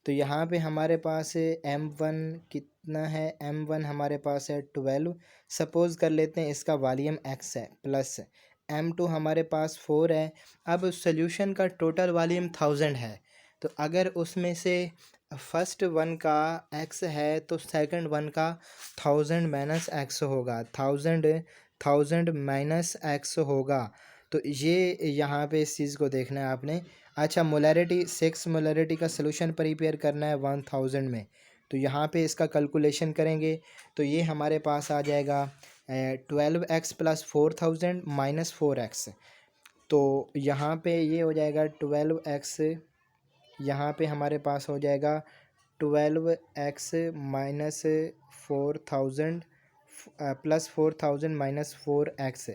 तो यहाँ पे हमारे पास M1 कितना है, M1 हमारे पास है 12, सपोज़ कर लेते हैं इसका वॉल्यूम X है, प्लस M2 हमारे पास 4 है। अब सॉल्यूशन का टोटल वॉल्यूम 1000 है, तो अगर उसमें से फर्स्ट वन का X है तो सेकंड वन का 1000 माइनस X होगा, 1000 माइनस X होगा। तो ये यहाँ पे इस चीज़ को देखना है आपने। अच्छा, मोलैरिटी 6 मोलैरिटी का सलूशन प्रिपेयर करना है 1000 में, तो यहाँ पे इसका कैलकुलेशन करेंगे तो ये हमारे पास आ जाएगा 12x प्लस 4000 माइनस 4x। तो यहाँ पे ये हो जाएगा 12x, यहाँ पे हमारे पास हो जाएगा 12x minus 4000 plus 4000 minus 4x,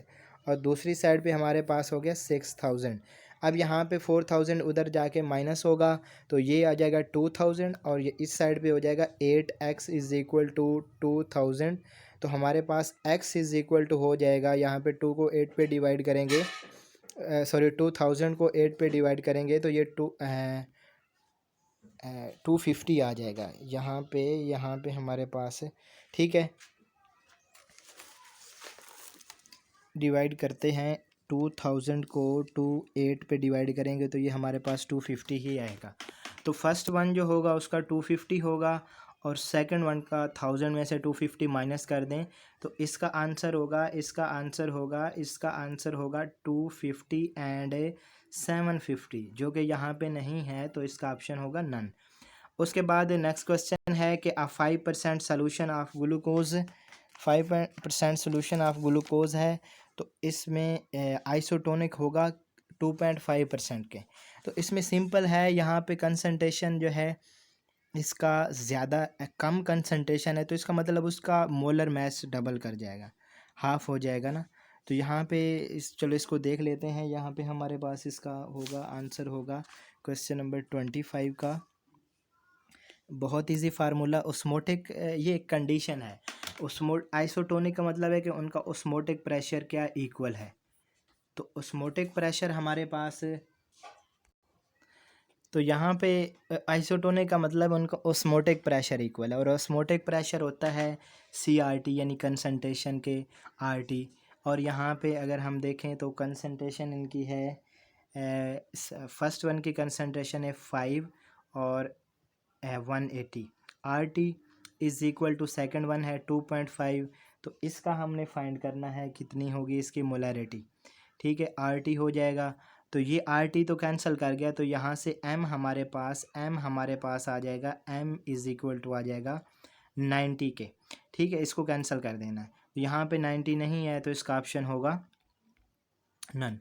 और दूसरी साइड पे हमारे पास हो गया 6000। अब यहाँ पे 4000 उधर जाके माइनस होगा, तो ये आ जाएगा 2000, और ये इस साइड पे हो जाएगा 8x इज़ इक्वल टू 2000। तो हमारे पास x इज़ इक्वल टू हो जाएगा, यहाँ पे 2 को 8 पे डिवाइड करेंगे, 2000 को 8 पे डिवाइड करेंगे तो ये 250 आ जाएगा यहाँ पे हमारे पास। ठीक है, डिवाइड करते हैं 2000 को 8 पे डिवाइड करेंगे तो ये हमारे पास 250 ही आएगा। तो फर्स्ट वन जो होगा उसका 250 होगा, और सेकंड वन का 1000 में से 250 माइनस कर दें तो इसका आंसर होगा 250 एंड 750, जो कि यहाँ पे नहीं है, तो इसका ऑप्शन होगा नन। उसके बाद नेक्स्ट क्वेश्चन है कि 5% solution of glucose 5% solution of glucose है, तो इसमें आइसोटोनिक होगा 2.5% के। तो इसमें सिंपल है, यहाँ पे कंसंट्रेशन जो है इसका ज़्यादा कम कंसंट्रेशन है, तो इसका मतलब उसका मोलर मास डबल कर जाएगा, हाफ हो जाएगा ना। तो यहाँ पे चलो इसको देख लेते हैं। यहाँ पे हमारे पास इसका होगा आंसर होगा क्वेश्चन नंबर 25 का। बहुत इजी फार्मूला, ओस्मोटिक, ये एक कंडीशन है। आइसोटोनिक का मतलब है कि उनका ओस्मोटिक प्रेशर क्या इक्वल है। तो ऑस्मोटिक प्रेशर हमारे पास, तो यहाँ पे आइसोटोनिक का मतलब उनका ऑस्मोटिक प्रेशर इक्वल है, और ऑस्मोटिक प्रेशर होता है CRT यानी कंसंट्रेशन के RT। और यहाँ पे अगर हम देखें तो कंसंट्रेशन इनकी है, फर्स्ट वन की कंसंट्रेशन है 5 और 180। RT is equal to second one है 2.5। तो इसका हमने फाइंड करना है कितनी होगी इसकी मोलैरिटी। ठीक है, RT हो जाएगा, तो ये RT तो कैंसिल कर गया, तो यहाँ से M हमारे पास आ जाएगा, M इज़ इक्वल टू आ जाएगा 90 के। ठीक है, इसको कैंसिल कर देना है, यहाँ पे 90 नहीं है तो इसका ऑप्शन होगा none.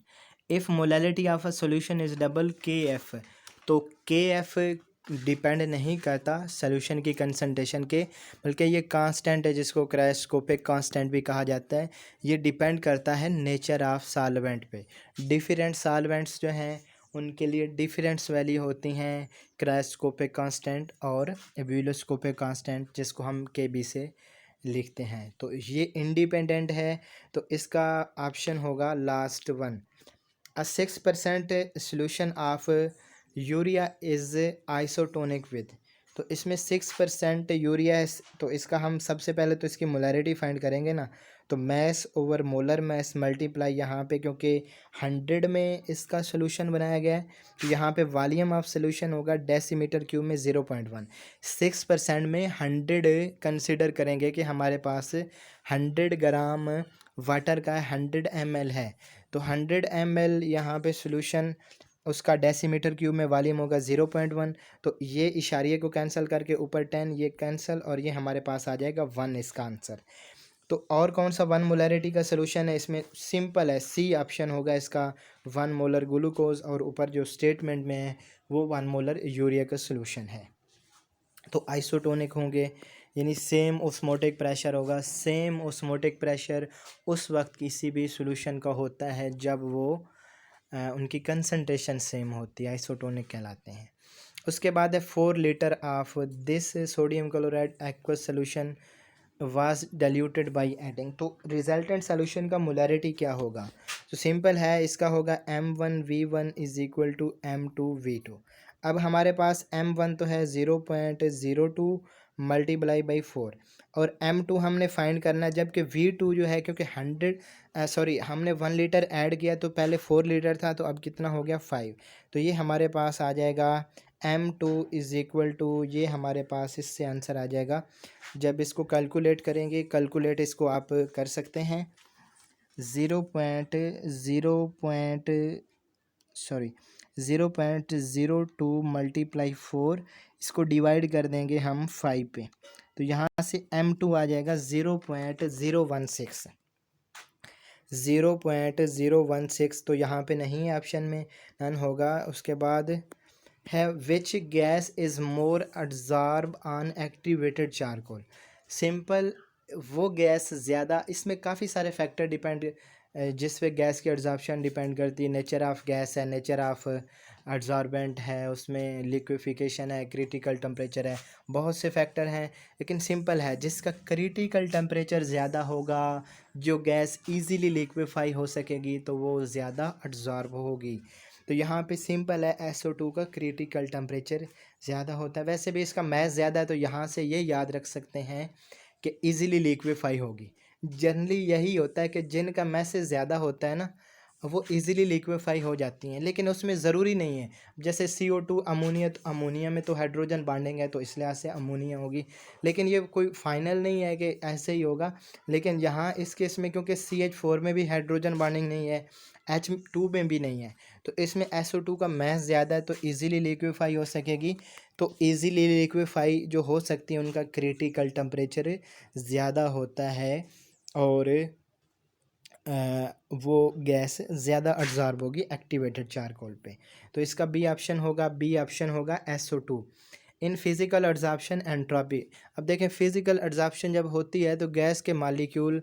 If molality of a solution is double KF, तो KF डिपेंड नहीं करता सॉल्यूशन की कंसंट्रेशन के, बल्कि ये कांस्टेंट है जिसको क्रायोस्कोपिक कांस्टेंट भी कहा जाता है। ये डिपेंड करता है नेचर ऑफ सॉल्वेंट पे। डिफरेंट सॉल्वेंट्स जो हैं उनके लिए डिफरेंट वैल्यू होती हैं क्रायोस्कोपिक कांस्टेंट और एब्यूलोस्कोपिक कांस्टेंट, जिसको हम KB से लिखते हैं। तो ये इंडिपेंडेंट है, तो इसका ऑप्शन होगा last one. A 6% solution of urea is isotonic with, तो इसमें 6% यूरिया है, तो इसका हम सबसे पहले तो इसकी मोलैरिटी फाइंड करेंगे ना, तो mass over molar mass multiply यहाँ पे, क्योंकि 100 में इसका सोल्यूशन बनाया गया है, तो यहाँ पे वॉल्यूम ऑफ सोल्यूशन होगा डेसीमीटर क्यूब में 0.1। 6% में 100 कंसिडर करेंगे कि हमारे पास 100 ग्राम वाटर का 100 ml है, तो 100 ml यहाँ पे सोल्यूशन, उसका डेसीमीटर क्यूब में वॉल्यूम होगा 0.1। तो ये इशारिये को कैंसिल करके ऊपर 10 ये कैंसिल, और ये हमारे पास आ जाएगा 1 इसका आंसर। तो और कौन सा 1 मोलैरिटी का सोल्यूशन है इसमें? सिंपल है, C ऑप्शन होगा इसका, 1 मोलर ग्लूकोज, और ऊपर जो स्टेटमेंट में है वो 1 मोलर यूरिया का सोल्यूशन है। तो आइसोटोनिक होंगे, यानी सेम ऑस्मोटिक प्रेशर होगा। सेम ऑस्मोटिक प्रेशर उस वक्त किसी भी सॉल्यूशन का होता है जब वो उनकी कंसंट्रेशन सेम होती है, आइसोटोनिक कहलाते हैं। उसके बाद है 4 litre of this sodium chloride aqueous solution was diluted by adding, तो रिजल्टेंट सोल्यूशन का मोलैरिटी क्या होगा? तो सिंपल है, इसका होगा M1V1 is equal to M2V2। अब हमारे पास M1 तो है 0.02 मल्टीप्लाई बाई 4, और M2 हमने फाइंड करना है, जबकि V2 जो है, क्योंकि 100 हमने 1 लीटर ऐड किया तो पहले 4 लीटर था, तो अब कितना हो गया 5। तो ये हमारे पास आ जाएगा M2 इज़ इक्वल टू, ये हमारे पास इससे आंसर आ जाएगा। जब इसको कैलकुलेट करेंगे, कैलकुलेट इसको आप कर सकते हैं, 0.02 मल्टीप्लाई 4, इसको डिवाइड कर देंगे हम 5 पे, तो यहाँ से M2 आ जाएगा 0.016। 0.016, तो यहाँ पे नहीं है ऑप्शन में, नन होगा। उसके बाद है which gas is more absorb on activated charcoal. Simple, वो गैस ज़्यादा, इसमें काफ़ी सारे फैक्टर डिपेंड, जिस पे गैस की एब्जॉर्प्शन डिपेंड करती है। नेचर ऑफ गैस है, नेचर ऑफ एब्जॉर्बेंट है, उसमें लिक्विफिकेशन है, क्रिटिकल टेम्परेचर है, बहुत से फैक्टर हैं। लेकिन सिंपल है, जिसका क्रिटिकल टेम्परेचर ज़्यादा होगा, जो गैस इजीली लिक्विफाई हो सकेगी, तो वो ज़्यादा एब्जॉर्ब होगी। तो यहाँ पे सिंपल है, SO2 का क्रिटिकल टेम्परेचर ज़्यादा होता है। वैसे भी इसका मैथ ज़्यादा है, तो यहाँ से ये याद रख सकते हैं कि इजीली लिक्विफाई होगी। जनरली यही होता है कि जिनका मैसेज ज़्यादा होता है ना, वो इजीली लिक्विफाई हो जाती हैं, लेकिन उसमें ज़रूरी नहीं है। जैसे CO2 अमोनिया, तो अमोनिया में तो हाइड्रोजन बॉन्डिंग है, तो इस लिहाज से अमोनिया होगी, लेकिन ये कोई फाइनल नहीं है कि ऐसे ही होगा। लेकिन यहाँ इस केस में, क्योंकि CH4 में भी हाइड्रोजन बॉन्डिंग नहीं है, H2 में भी नहीं है, तो इसमें SO2 का मैस ज़्यादा है, तो इजीली लिक्विफाई हो सकेगी। तो इजीली लिक्विफाई जो हो सकती है, उनका क्रिटिकल टेम्परेचर ज़्यादा होता है, और वो गैस ज़्यादा अब्जॉर्ब होगी एक्टिवेटेड चारकोल पे। तो इसका बी ऑप्शन होगा SO2 इन फिज़िकल एब्जॉर्प्शन एंट्रोपी। अब देखें, फिज़िकल एब्जॉर्प्शन जब होती है तो गैस के मालिक्यूल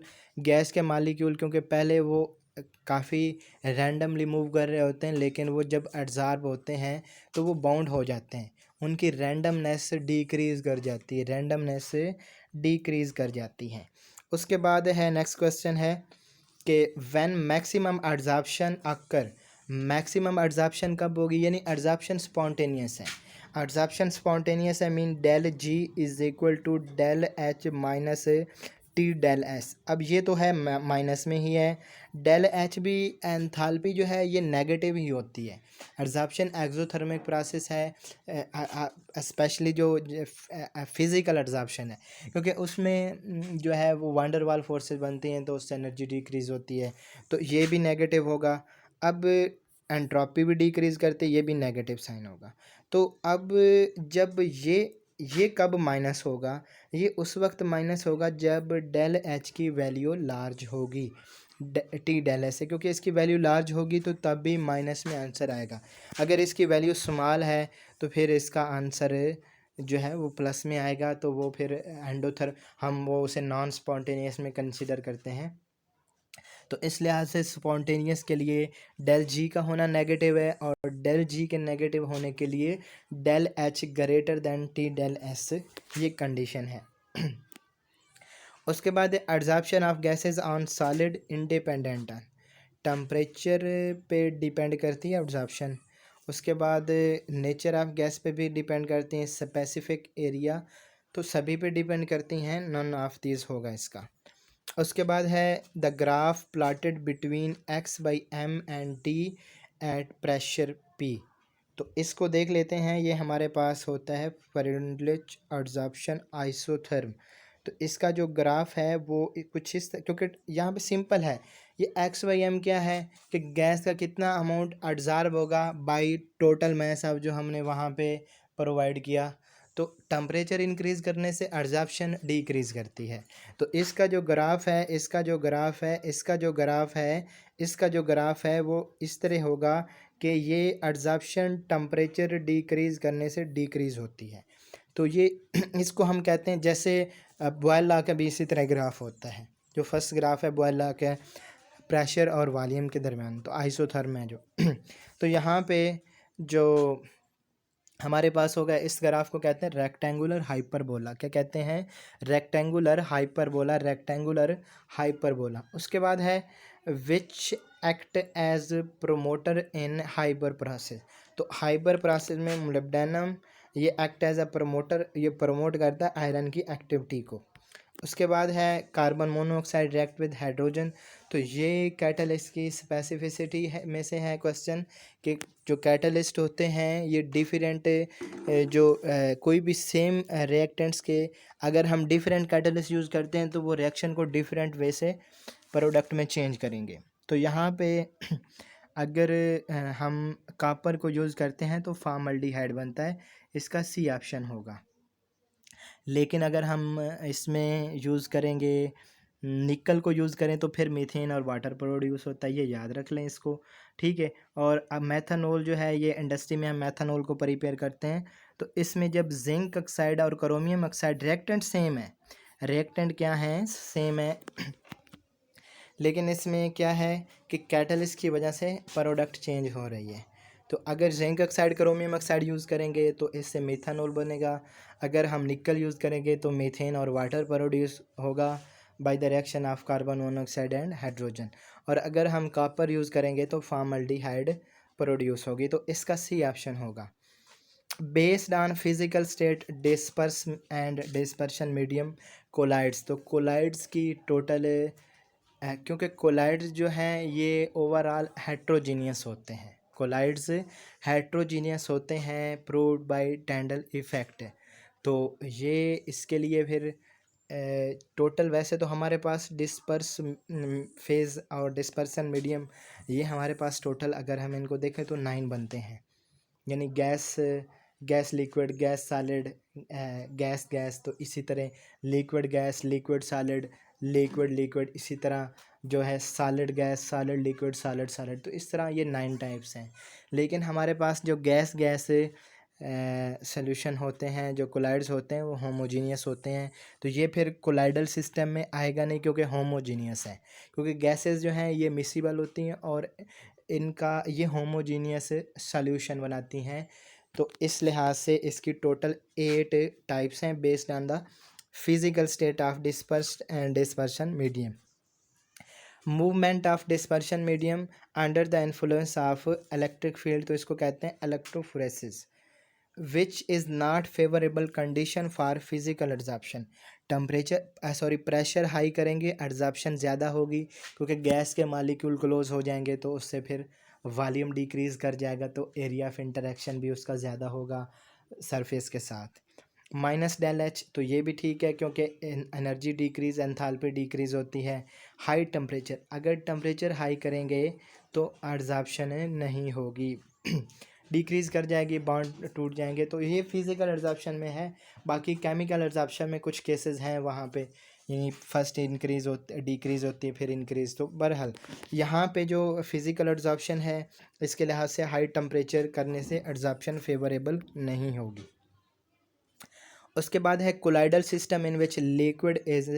क्योंकि पहले वो काफ़ी रैंडमली मूव कर रहे होते हैं, लेकिन वो जब एब्जॉर्ब होते हैं तो वो बाउंड हो जाते हैं, उनकी रैंडमनेस डिक्रीज़ कर जाती है। उसके बाद है नेक्स्ट क्वेश्चन है, कि when maximum adsorption occur, maximum adsorption कब होगी, यानी एड्जॉर्प्शन स्पॉन्टेनियस है। एड्जॉर्प्शन स्पॉन्टेनियस है mean del G is equal to del H minus T del S. अब ये तो है माइनस में ही है। डेल एच भी एंथैल्पी जो है ये नेगेटिव ही होती है। एड्जॉर्प्शन एक्सोथर्मिक प्रोसेस है, स्पेशली जो फिज़िकल एड्जॉर्प्शन है, क्योंकि उसमें जो है वो वंडरवाल फोर्सेस बनती हैं तो उससे एनर्जी डिक्रीज़ होती है, तो ये भी नेगेटिव होगा। अब एंट्रोपी भी डिक्रीज़ करते, ये भी नेगेटिव साइन होगा। तो अब जब ये कब माइनस होगा, ये उस वक्त माइनस होगा जब डेल एच की वैल्यू लार्ज होगी टी डेल एच से, क्योंकि इसकी वैल्यू लार्ज होगी तो तब भी माइनस में आंसर आएगा। अगर इसकी वैल्यू स्मॉल है तो फिर इसका आंसर जो है वो प्लस में आएगा, तो वो फिर एंडोथर हम वो उसे नॉन स्पॉन्टेनियस में कंसिडर करते हैं। तो इस लिहाज से स्पॉन्टेनियस के लिए डेल जी का होना नेगेटिव है, और डेल जी के नेगेटिव होने के लिए del H greater than T del S, ये कंडीशन है। उसके बाद adsorption of gases on solid independent on temperature पे डिपेंड करती है एड्जॉर्प्शन। उसके बाद नेचर ऑफ गैस पे भी डिपेंड करती हैं, स्पेसिफिक एरिया, तो सभी पे डिपेंड करती हैं, नॉन ऑफ दीज होगा इसका। उसके बाद है the graph plotted between X by M and T at pressure P. तो इसको देख लेते हैं। ये हमारे पास होता है फ्रेंडलिच एड्जॉर्प्शन आइसोथर्म। तो इसका जो ग्राफ है वो कुछ इस, क्योंकि यहाँ पे सिंपल है, ये एक्स बाई एम क्या है कि गैस का कितना अमाउंट एब्जॉर्ब होगा बाई टोटल मैस अब जो हमने वहाँ पे प्रोवाइड किया। तो टेम्परेचर इंक्रीज़ करने से एब्जॉर्प्शन डिक्रीज़ करती है। तो इसका जो ग्राफ है, इसका जो ग्राफ है, इसका जो ग्राफ है, इसका जो ग्राफ है वो इस तरह होगा कि ये एब्जॉर्प्शन टेम्परेचर डिक्रीज़ करने से डिक्रीज़ होती है। तो ये इसको हम कहते हैं, जैसे बॉयल लॉ का भी इसी तरह ग्राफ होता है। जो फर्स्ट ग्राफ है बॉयल लॉ का प्रेशर और वॉल्यूम के दरमियान, तो आइसोथर्म है जो तो यहाँ पे जो हमारे पास होगा, इस ग्राफ को कहते हैं रेक्टेंगुलर हाइपरबोला। क्या कहते हैं? Rectangular hyperbola, rectangular hyperbola. उसके बाद है which act as promoter in Haber process. तो हाइपर प्रोसेस में मोलिब्डेनम ये एक्ट एज अ प्रोमोटर, ये प्रमोट करता है आयरन की एक्टिविटी को। उसके बाद है carbon monoxide react with hydrogen. तो ये कैटलिस्ट की स्पेसिफिसिटी है में से है क्वेश्चन, कि जो कैटलिस्ट होते हैं ये डिफरेंट जो कोई भी सेम रिएक्टेंट्स के अगर हम डिफरेंट कैटलिस्ट यूज़ करते हैं तो वो रिएक्शन को डिफरेंट वे से प्रोडक्ट में चेंज करेंगे। तो यहाँ पे अगर हम कॉपर को यूज़ करते हैं तो फॉर्मल्डिहाइड बनता है, इसका सी ऑप्शन होगा। लेकिन अगर हम इसमें यूज़ करेंगे, निकल को यूज़ करें तो फिर मीथेन और वाटर प्रोड्यूस होता है, ये याद रख लें इसको, ठीक है। और अब मेथनॉल जो है ये इंडस्ट्री में हम मेथनॉल को प्रिपेयर करते हैं, तो इसमें जब जिंक ऑक्साइड और क्रोमियम ऑक्साइड रिएक्टेंट सेम है, रिएक्टेंट क्या है सेम है, लेकिन इसमें क्या है कि कैटलिस्ट की वजह से प्रोडक्ट चेंज हो रही है। तो अगर zinc oxide chromium oxide use करेंगे तो इससे मेथनॉल बनेगा, अगर हम निकल यूज़ करेंगे तो मीथेन और वाटर प्रोड्यूस होगा by the reaction of carbon monoxide and hydrogen, और अगर हम कॉपर यूज़ करेंगे तो फॉर्मल्डिहाइड प्रोड्यूस होगी। तो इसका सी ऑप्शन होगा। Based on physical state disperse and dispersion medium colloids. तो कोलाइड्स की टोटल क्योंकि कोलाइड्स जो हैं ये ओवरऑल हेट्रोजीनियस होते हैं, कोलाइड्स हेट्रोजीनियस होते हैं प्रूव्ड बाय टेंडल इफेक्ट। तो ये इसके लिए फिर टोटल वैसे तो हमारे पास डिस्पर्स फेज़ और डिस्पर्सन मीडियम, ये हमारे पास टोटल अगर हम इनको देखें तो 9 बनते हैं, यानी gas gas liquid gas solid gas gas, तो इसी तरह liquid gas liquid solid liquid liquid, इसी तरह जो है solid gas solid liquid solid solid, तो इस तरह ये 9 टाइप्स हैं। लेकिन हमारे पास जो गैस गैस सॉल्यूशन होते हैं, जो कोलाइड्स होते हैं वो होमोजीनियस होते हैं। तो ये फिर कोलाइडल सिस्टम में आएगा नहीं क्योंकि होमोजीनियस है, क्योंकि गैसेस जो हैं ये मिसिबल होती हैं और इनका ये होमोजीनियस सॉल्यूशन बनाती हैं। तो इस लिहाज से इसकी टोटल 8 टाइप्स हैं based on the physical state of dispersed and dispersion medium. Movement of dispersion medium under the influence of electric field, तो इसको कहते हैं electrophoresis, which is not favourable condition for physical adsorption. Pressure high करेंगे, adsorption ज़्यादा होगी, क्योंकि gas के molecule close हो जाएंगे तो उससे फिर वॉल्यूम डिक्रीज़ कर जाएगा, तो एरिया ऑफ इंटरेक्शन भी उसका ज़्यादा होगा सरफेस के साथ। माइनस डेल एच, तो ये भी ठीक है क्योंकि एनर्जी डिक्रीज़, एंथैल्पी डिक्रीज़ होती है। हाई टेम्परेचर, अगर टेम्परेचर हाई करेंगे तो एड्जॉर्प्शन नहीं होगी, डिक्रीज़ कर जाएगी, बॉन्ड टूट जाएंगे, तो ये फिज़िकल एड्जॉर्प्शन में है। बाकी केमिकल एड्जॉर्प्शन में कुछ केसेस हैं वहाँ पे, यानी फर्स्ट इंक्रीज़ होती, डिक्रीज़ होती है, फिर इंक्रीज़। तो बहरहाल यहाँ पे जो फिज़िकल एड्जॉर्प्शन है इसके लिहाज से हाई टेम्परेचर करने से एड्जॉर्प्शन फेवरेबल नहीं होगी। उसके बाद है colloidal system in which liquid is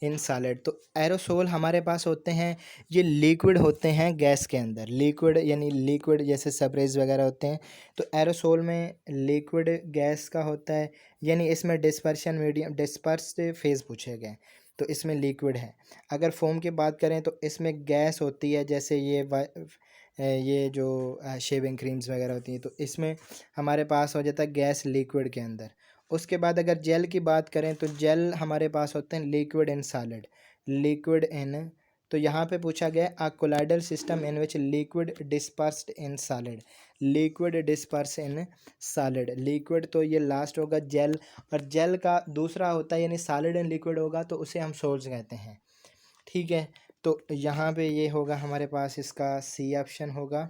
in solid. तो एरोसोल हमारे पास होते हैं, ये लिक्विड होते हैं गैस के अंदर, लिक्विड यानी लिक्विड जैसे सब्रेज वगैरह होते हैं, तो एरोसोल में लिक्विड गैस का होता है, यानी इसमें डिस्पर्शन मीडियम, डिस्पर्स्ड फेज पूछे गए, तो इसमें लिक्विड है। अगर फोम की बात करें तो इसमें गैस होती है, जैसे ये जो शेविंग क्रीम्स वगैरह होती हैं, तो इसमें हमारे पास हो जाता है गैस लिक्विड के अंदर। उसके बाद अगर जेल की बात करें तो जेल हमारे पास होते हैं liquid in solid, liquid in, तो यहाँ पे पूछा गया a colloidal system in which liquid dispersed in solid, liquid disperse in solid, liquid तो ये लास्ट होगा जेल, और जेल का दूसरा होता है यानी सॉलिड इन लिक्विड होगा तो उसे हम सोल्स कहते हैं। ठीक है, तो यहाँ पे ये होगा हमारे पास, इसका सी ऑप्शन होगा।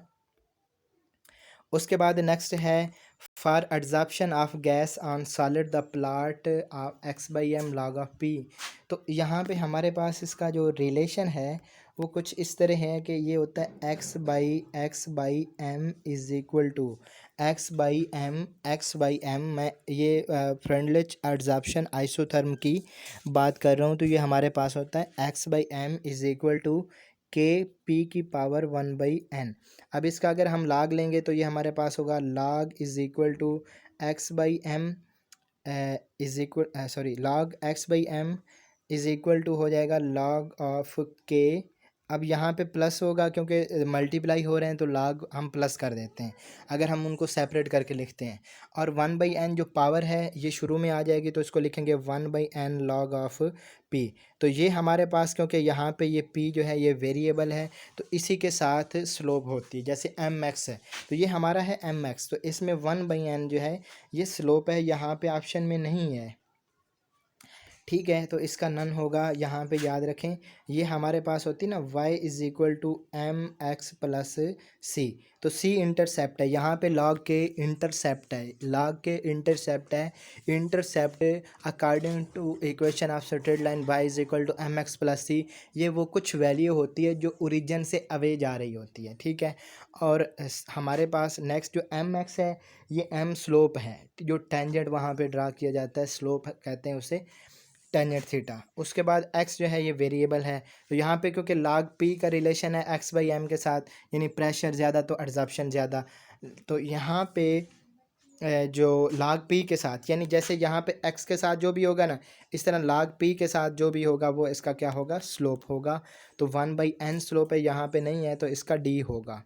उसके बाद नेक्स्ट है for adsorption of gas on solid the plot of X by M log of P. तो यहाँ पे हमारे पास इसका जो रिलेशन है वो कुछ इस तरह है कि ये होता है X by M is equal to X by M. मैं ये फ्रेंडलिच एड्जॉर्प्शन आइसोथर्म की बात कर रहा हूँ, तो ये हमारे पास होता है X by M is equal to K P की पावर 1/n। अब इसका अगर हम log लेंगे तो ये हमारे पास होगा log is equal to X by M is equal log x by M is equal to हो जाएगा log ऑफ के। अब यहाँ पे प्लस होगा क्योंकि मल्टीप्लाई हो रहे हैं तो log हम प्लस कर देते हैं अगर हम उनको सेपरेट करके लिखते हैं, और 1/n जो पावर है ये शुरू में आ जाएगी तो इसको लिखेंगे 1/n log ऑफ p। तो ये हमारे पास, क्योंकि यहाँ पे ये p जो है ये वेरिएबल है तो इसी के साथ स्लोप होती है, जैसे mx है तो ये हमारा है mx, तो इसमें 1/n जो है ये स्लोप है, यहाँ पे ऑप्शन में नहीं है। ठीक है, तो इसका नन होगा, यहाँ पे याद रखें ये हमारे पास होती है ना y is equal to M X plus C, तो c इंटरसेप्ट है, यहाँ पे log के इंटरसेप्ट है, log के इंटरसेप्ट है, intercept according to equation of straight line y is equal to M X plus C, ये वो कुछ वैल्यू होती है जो ओरिजिन से अवे जा रही होती है। ठीक है, और हमारे पास नेक्स्ट जो एम एक्स है ये m स्लोप है, जो टेंजेंट वहाँ पे ड्रा किया जाता है स्लोप कहते हैं उसे, टेंजेंट थीटा। उसके बाद x जो है ये वेरिएबल है, तो यहाँ पे क्योंकि log p का रिलेशन है x बाई एम के साथ, यानी प्रेशर ज़्यादा तो एड्जॉर्प्शन ज़्यादा, तो यहाँ पे जो log p के साथ, यानी जैसे यहाँ पे x के साथ जो भी होगा ना, इस तरह log p के साथ जो भी होगा वो इसका क्या होगा, स्लोप होगा। तो 1/n स्लोप है, यहाँ पे नहीं है तो इसका d होगा।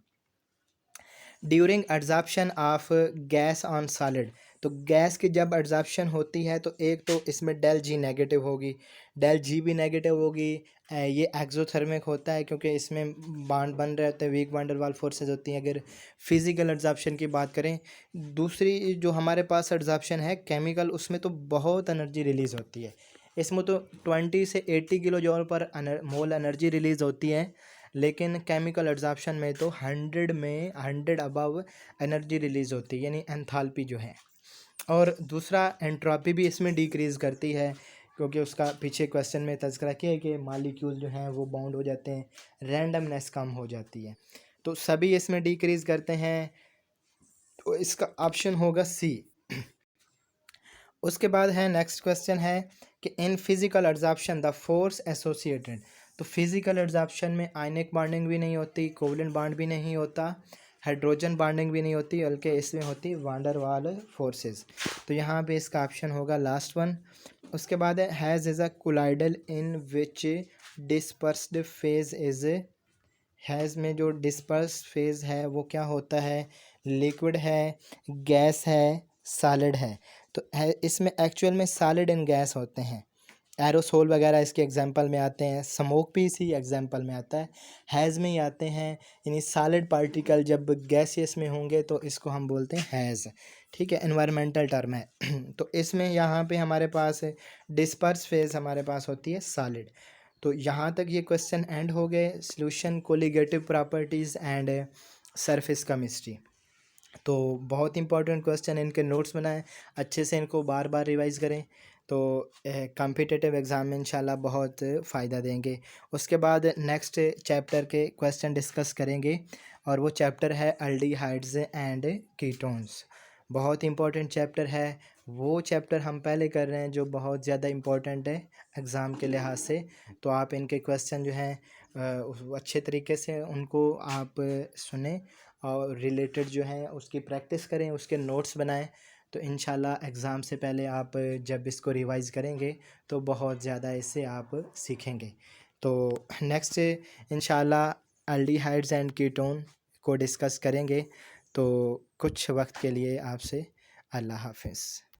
During adsorption of gas on solid, तो गैस की जब एड्जॉर्प्शन होती है तो एक तो इसमें डेल जी नेगेटिव होगी, डेल जी भी नेगेटिव होगी। ये एक्सोथर्मिक होता है क्योंकि इसमें बॉन्ड बन रहे होते हैं, वीक वंडर वाल फोर्सेज होती हैं। अगर फिज़िकल एड्जॉर्प्शन की बात करें, दूसरी जो हमारे पास एड्जॉर्प्शन है केमिकल, उसमें तो बहुत एनर्जी रिलीज़ होती है, इसमें तो 20 से 80 किलो जॉल पर मोल एनर्जी रिलीज़ होती है, लेकिन केमिकल एड्जॉर्प्शन में तो 100 अबव एनर्जी रिलीज़ होती है, यानी एंथैल्पी जो है। और दूसरा एंट्रोपी भी इसमें डिक्रीज़ करती है, क्योंकि उसका पीछे क्वेश्चन में तज़किरा किया है कि मॉलिक्यूल जो हैं वो बाउंड हो जाते हैं, रैंडमनेस कम हो जाती है, तो सभी इसमें डिक्रीज़ करते हैं, तो इसका ऑप्शन होगा सी। उसके बाद है नेक्स्ट क्वेश्चन है कि इन physical adsorption the force associated, तो फिज़िकल एड्जॉर्प्शन में आयनिक बॉन्डिंग भी नहीं होती, कोवलेंट बॉन्ड भी नहीं होता, हाइड्रोजन बॉन्डिंग भी नहीं होती, बल्कि इसमें होती वांडर वाल फोर्सेस। तो यहाँ पे इसका ऑप्शन होगा लास्ट वन। उसके बाद है has is a colloidal in which dispersed phase is. Has में जो डिस्पर्स फेज है वो क्या होता है, लिक्विड है, गैस है, सॉलिड है। तो है इसमें एक्चुअल में सॉलिड एंड गैस होते हैं। एरोसोल वगैरह इसके एग्जांपल में आते हैं, स्मोक भी इसी एग्जांपल में आता है, हैज़ में ही आते हैं। यानी सॉलिड पार्टिकल जब गैसियस में होंगे तो इसको हम बोलते हैं हैज़। ठीक है, एनवायरमेंटल टर्म है। तो इसमें यहाँ पे हमारे पास डिस्पर्स फेज हमारे पास होती है सॉलिड। तो यहाँ तक ये क्वेश्चन एंड हो गए, solution, colligative properties and surface chemistry. तो बहुत इंपॉर्टेंट क्वेश्चन, इनके नोट्स बनाएं, अच्छे से इनको बार बार रिवाइज़ करें, तो कॉम्पिटिटिव एग्ज़ाम में इंशाल्लाह बहुत फ़ायदा देंगे। उसके बाद नेक्स्ट चैप्टर के क्वेश्चन डिस्कस करेंगे, और वो चैप्टर है अल्डिहाइड्स एंड कीटोन्स। बहुत इंपॉर्टेंट चैप्टर है। वो चैप्टर हम पहले कर रहे हैं जो बहुत ज़्यादा इम्पोर्टेंट है एग्ज़ाम के लिहाज से। तो आप इनके क्वेश्चन जो हैं अच्छे तरीके से उनको आप सुने और रिलेटेड जो है उसकी प्रैक्टिस करें, उसके नोट्स बनाएं। तो इंशाल्लाह एग्ज़ाम से पहले आप जब इसको रिवाइज़ करेंगे तो बहुत ज़्यादा इससे आप सीखेंगे। तो नेक्स्ट इंशाल्लाह अल्डिहाइड्स एंड कीटोन को डिस्कस करेंगे। तो कुछ वक्त के लिए आपसे अल्लाह हाफ़िज़।